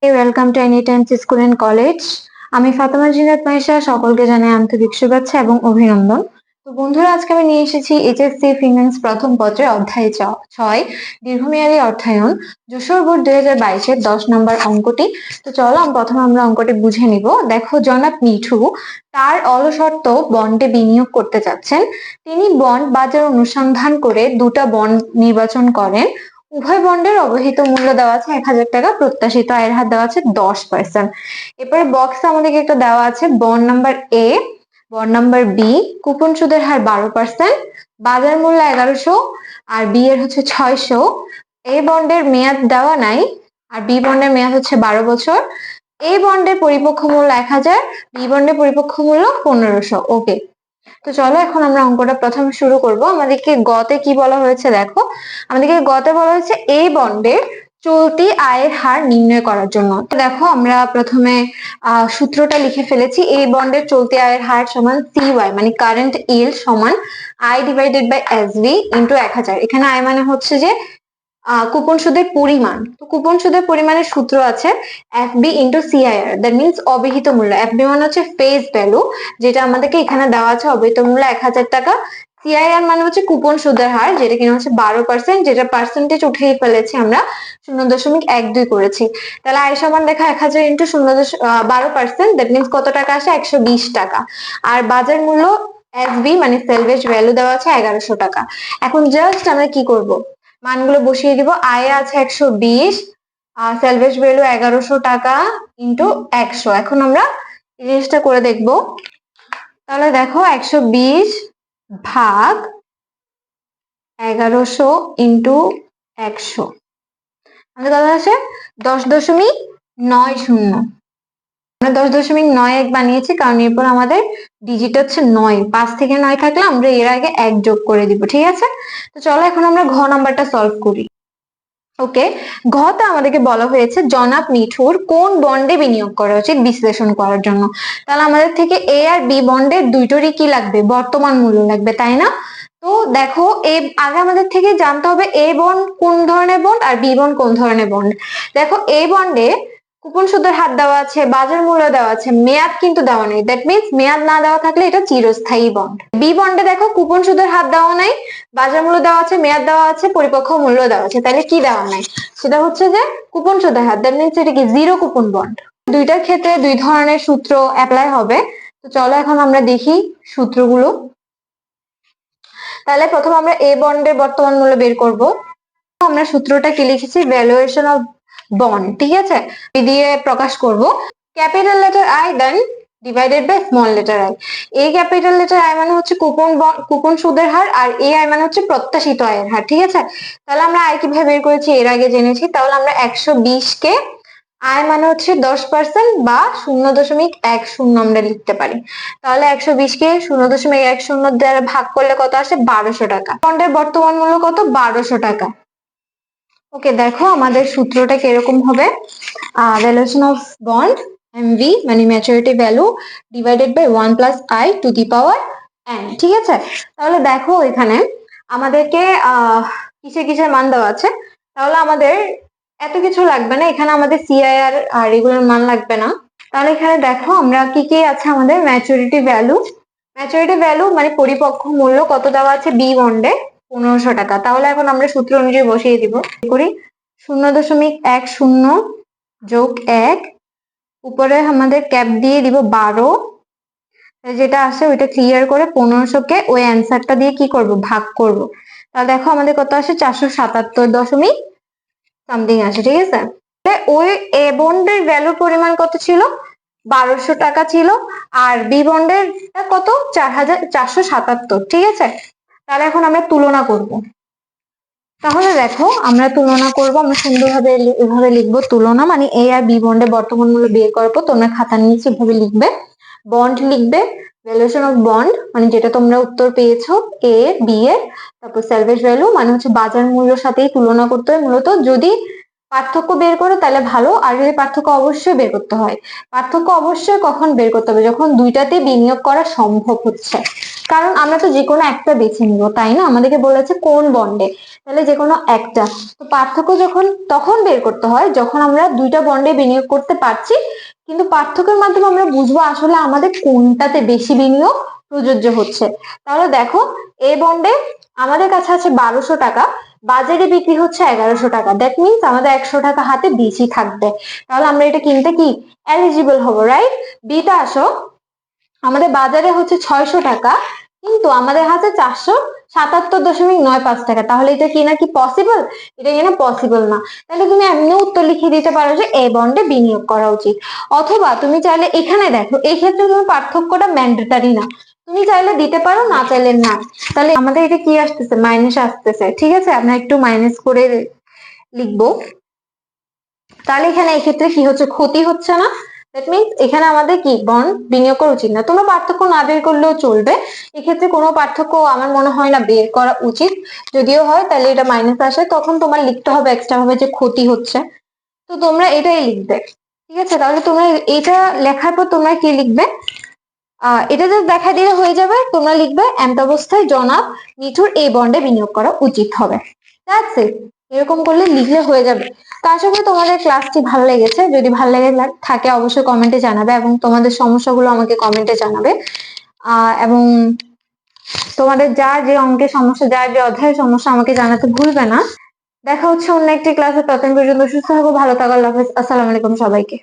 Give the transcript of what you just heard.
Welcome to any times school and college. আমি ফাতেমা জিনাত মাইশা, সকলকে জানাই আন্তরিক শুভেচ্ছা এবং অভিনন্দন। তো বন্ধুরা, আজকে আমি নিয়ে এসেছি এইচএসসি ফিনান্স প্রথম পত্রে অধ্যায় 6 দীর্ঘমেয়াদী অর্থায়ন যশোর বোর্ড 2022-এর 10 নম্বর অঙ্কটি। তো চলো প্রথমে আমরা অঙ্কটি বুঝে নিব। দেখো, জনাব মিঠু তার অলশর্ত বন্ডে বিনিয়োগ করতে চাচ্ছেন। তিনি বন্ড বাজার অনুসন্ধান করে দুটা বন্ড নির্বাচন করেন। উভয় বন্ডের অবহিত মূল্য দেওয়া আছে 1000 টাকা, প্রত্যাশিত আয়ের হার দেওয়া আছে 10%। এরপরে বক্সে আমাদেরকে একটা দেওয়া আছে bond number A, bond number B, coupon সুদের হার 12%, বাজার মূল্য 1100 আর বি এর হচ্ছে 600। এ বন্ডের মেয়াদ দেওয়া নাই আর বি বন্ডের মেয়াদ হচ্ছে 12 বছর। এ বন্ডের পরিপক্ষ মূল্য 1000, বি বন্ডের পরিপক্ষ মূল্য 1500। ওকে, তো চলো এখন আমরা অঙ্কটা প্রথমে শুরু করব। আমাদেরকে গতে কি বলা হয়েছে দেখো, আমাদেরকে গতে বলা হয়েছে এই বন্ডের চলতি আয়ের হার নির্ণয় করার জন্য। তো দেখো, আমরা প্রথমে সূত্রটা লিখে ফেলেছি। এই বন্ডের চলতি আয়ের হার সমান সিওয়াই মানে কারেন্ট ইল্ড সমান I divided by SV into 1000। এখানে আই মানে হচ্ছে যে কুপন সুদের পরিমাণ। তো কুপন সুদের পরিমাণের সূত্র আছে FB into CIR, that means অবিহিত মূল্য। এফবি মানে হচ্ছে ফেস ভ্যালু, যেটা আমাদেরকে এখানে দেওয়া আছে অবিহিত মূল্য 1000 টাকা। সিআইআর মানে হচ্ছে কুপন সুদের হার, যেটা কিনা হচ্ছে 12%, যেটা পার্সেন্টেজ উঠিয়ে ফেলেছি আমরা, 0.12 করেছি। তাহলে আয় সমান দেখা 1000 ইন্টু 12%, দ্যাট মিনস কত টাকা আসে, 120 টাকা। আর বাজার মূল্য এসবি মানে সেলভেজ ভ্যালু দেওয়া আছে 1100 টাকা। এখন জাস্ট আমরা কি করব, মানগুলো বসিয়ে দিব। আয় আছে 120, সেলভেজ ভ্যালু 1100 টাকা ইন্টু 100। এখন আমরা জিনিসটা করে দেখব। তাহলে দেখো, 120 ভাগ 1100 ইন্টু 100 আমাদের কত আছে, 10.90। আমরা 10.91 বানিয়েছি, কারণ এরপর আমাদের ডিজিট হচ্ছে 9। 5 থেকে 9 থাকলে আমরা এর আগে 1 যোগ করে দিব, ঠিক আছে। তো চলো এখন আমরা ঘ নাম্বারটা সলভ করি। ওকে, ঘতে আমাদেরকে বলা হয়েছে জনাব মিঠুর কোন বন্ডে বিনিয়োগ করা উচিত বিশ্লেষণ করার জন্য। তাহলে আমাদের থেকে এ আর বি বন্ডের দুইটোরই কি লাগবে, বর্তমান মূল্য লাগবে, তাই না? তো দেখো, আগে আমাদের থেকে জানতে হবে এ বন্ড কোন ধরনের বন্ড আর বি বন্ড কোন ধরনের বন্ড। দেখো, এ বন্ডে কুপন সুদের হার দেওয়া আছে, বাজার মূল্য দেওয়া আছে, মেয়াদ কিন্তু দেওয়া নেই, দ্যাট মিনস মেয়াদ না দেওয়া থাকলে এটা চিরস্থায়ী বন্ড। বি বন্ডে দেখো, কুপন সুদের হার দেওয়া নাই, বাজার মূল্য দেওয়া আছে, মেয়াদ দেওয়া আছে, পরিপক্ষ মূল্য দেওয়া আছে, তাহলে কি দেওয়া নাই, সেটা হচ্ছে যে কুপন সুদের হার, দ্যাট মিনস এটা কি জিরো কুপন বন্ড। দুইটার ক্ষেত্রে দুই ধরনের সূত্র অ্যাপ্লাই হবে। তো চলো এখন আমরা দেখি সূত্রগুলো। তাহলে প্রথম আমরা এ বন্ডের বর্তমান মূল্য বের করব। আমরা সূত্রটা কি লিখেছি, ভ্যালুয়েশন অফ বন্ড, ঠিক আছে, দিয়ে প্রকাশ করব। Capital letter I then divided by small letter I. এ ক্যাপিটাল লেটার আই মানে হচ্ছে কুপন সুদের হার, আর এ আই মানে হচ্ছে প্রত্যাশিত আয়ের হার, ঠিক আছে। তাহলে আমরা আয় কিভাবে বের করেছি এর আগে জেনেছি। তাহলে আমরা 120 কে আয় মানে হচ্ছে 10% বা 0.10 আমরা লিখতে পারি। তাহলে 120 কে 0.10 দ্বারা ভাগ করলে কত আসে, 1200 টাকা। বন্ডের বর্তমান মূল্য কত, 1200 টাকা। ওকে, দেখো আমাদের সূত্রটা কিরকম হবে, ভ্যালুয়েশন অফ বন্ড এমভি মানে maturity value divided by 1 plus I to the power n, ঠিক আছে। তাহলে দেখো, এখানে আমাদেরকে কিসের কিসের মান দেওয়া আছে। তাহলে আমাদের এত কিছু লাগবে না, এখানে আমাদের সিআইআর আর এগুলোর মান লাগবে না। তাহলে এখানে দেখো আমরা কি কি আছে, আমাদের ম্যাচুরিটি ভ্যালু মানে পরিপক্ক মূল্য কত দেওয়া আছে বি বন্ডে, 1500 টাকা। তাহলে এখন আমরা সূত্র অনুযায়ী বসিয়ে দিব। করি 0.10 যোগ 1, উপরে আমাদের ক্যাপ দিয়ে দিব 12, যেটা আসে ওইটা ক্লিয়ার করে 1500 কে ওই অ্যান্সারটা দিয়ে কি করব, ভাগ করব। তাহলে দেখো আমাদের কত আসে, 477 সামথিং আসে, ঠিক আছে। ওই এ বন্ডের ভ্যালুর পরিমাণ কত ছিল, 1200 টাকা ছিল, আর বি বন্ডের কত, 4477, ঠিক আছে। তাহলে এখন আমরা তুলনা করব। তাহলে দেখো, আমরা তুলনা করব, আমরা সুন্দরভাবে এভাবে লিখবো তুলনা, মানে এ আর বি বন্ডের বর্তমান মূল্য বের করবো। তোমরা খাতার নিচে এভাবে লিখবে, বন্ড লিখবে, ভ্যালুয়েশন অফ বন্ড মানে যেটা তোমরা উত্তর পেয়েছো এ বি এর, তারপর সেলভেজ ভ্যালু মানে হচ্ছে বাজার মূল্যের সাথেই তুলনা করতে হয় মূলত। যদি পার্থক্য বের করো তাহলে ভালো, আর যদি পার্থক্য অবশ্যই বের করতে হয়, পার্থক্য অবশ্যই কখন বের করতে হবে, যখন দুইটাতে বিনিয়োগ করা সম্ভব হচ্ছে। কারণ আমরা তো যে কোনো একটা বেছে নিব, তাই না? আমাদেরকে বলেছে কোন বন্ডে, তাহলে যে কোনো একটা। তো পার্থক্য যখন তখন বের করতে হয় যখন আমরা দুইটা বন্ডে বিনিয়োগ করতে পারছি, কিন্তু পার্থক্যের মাধ্যমে আমরা বুঝবো আসলে আমাদের কোনটাতে বেশি বিনিয়োগ প্রযোজ্য হচ্ছে। তাহলে দেখো, এ বন্ডে আমাদের কাছে আছে 1200 টাকা, বাজারে বিক্রি হচ্ছে 1100 টাকা, দ্যাট মিনস আমাদের 100 টাকা হাতে বেশি থাকবে, তাহলে আমরা এটা কিনতে কি এলিজিবল হবো, রাইট? বিটা আসো, আমাদের বাজারে হচ্ছে 600 টাকা, কিন্তু আমাদের হাতে 477.95 টাকা, তাহলে এটা কিনা কি পসিবল? এটা কিনা পসিবল না। তাহলে তুমি এমনি উত্তর লিখে দিতে পারো যে এই বন্ডে বিনিয়োগ করা উচিত। অথবা তুমি চাইলে এখানে দেখো, এই ক্ষেত্রে তুমি পার্থক্যটা ম্যান্ডেটরি না, তুমি চাইলে দিতে পারো, না চাইলে না। তাহলে আমাদের এটা কি আসতেছে? মাইনাস আসতেছে, ঠিক আছে? আমরা একটু মাইনাস করে লিখবো। তাহলে এখানে এই ক্ষেত্রে কি হচ্ছে? ক্ষতি হচ্ছে না। দ্যাট মিনস এখানে আমাদের কি বন্ড বিনিয়োগ করা উচিত না। তোমরা পার্থক্য না বের করলেও চলবে, এক্ষেত্রে কোনো পার্থক্য আমার মনে হয় না বের করা উচিত। যদিও হয় তাহলে এটা মাইনাস আসে, তখন তোমার লিখতে হবে এক্সট্রা ভাবে যে ক্ষতি হচ্ছে, তো তোমরা এটাই লিখবে, ঠিক আছে? তাহলে তোমরা এটা লেখার পর তোমরা কি লিখবে? এটা জাস্ট দেখা দিলে হয়ে যাবে, তোমরা লিখবে এমত অবস্থায় জনাব মিঠুর এই বন্ডে বিনিয়োগ করা উচিত হবে। দ্যাটস ইট, এরকম করলে লিখলে হয়ে যাবে। তো আশা করি তোমাদের ক্লাসটি ভালো লেগেছে, যদি ভালো লেগে থাকে অবশ্যই কমেন্টে জানাবে, এবং তোমাদের সমস্যাগুলো আমাকে কমেন্টে জানাবে। এবং তোমাদের যার যে অঙ্কের সমস্যা, যার যে অধ্যায়ের সমস্যা আমাকে জানাতে ভুলবে না। দেখা হচ্ছে অন্য একটি ক্লাসে, ততদিন পর্যন্ত সুস্থ থাকো, ভালো থাকো, আল্লাহ হাফেজ, আসসালামু আলাইকুম সবাইকে।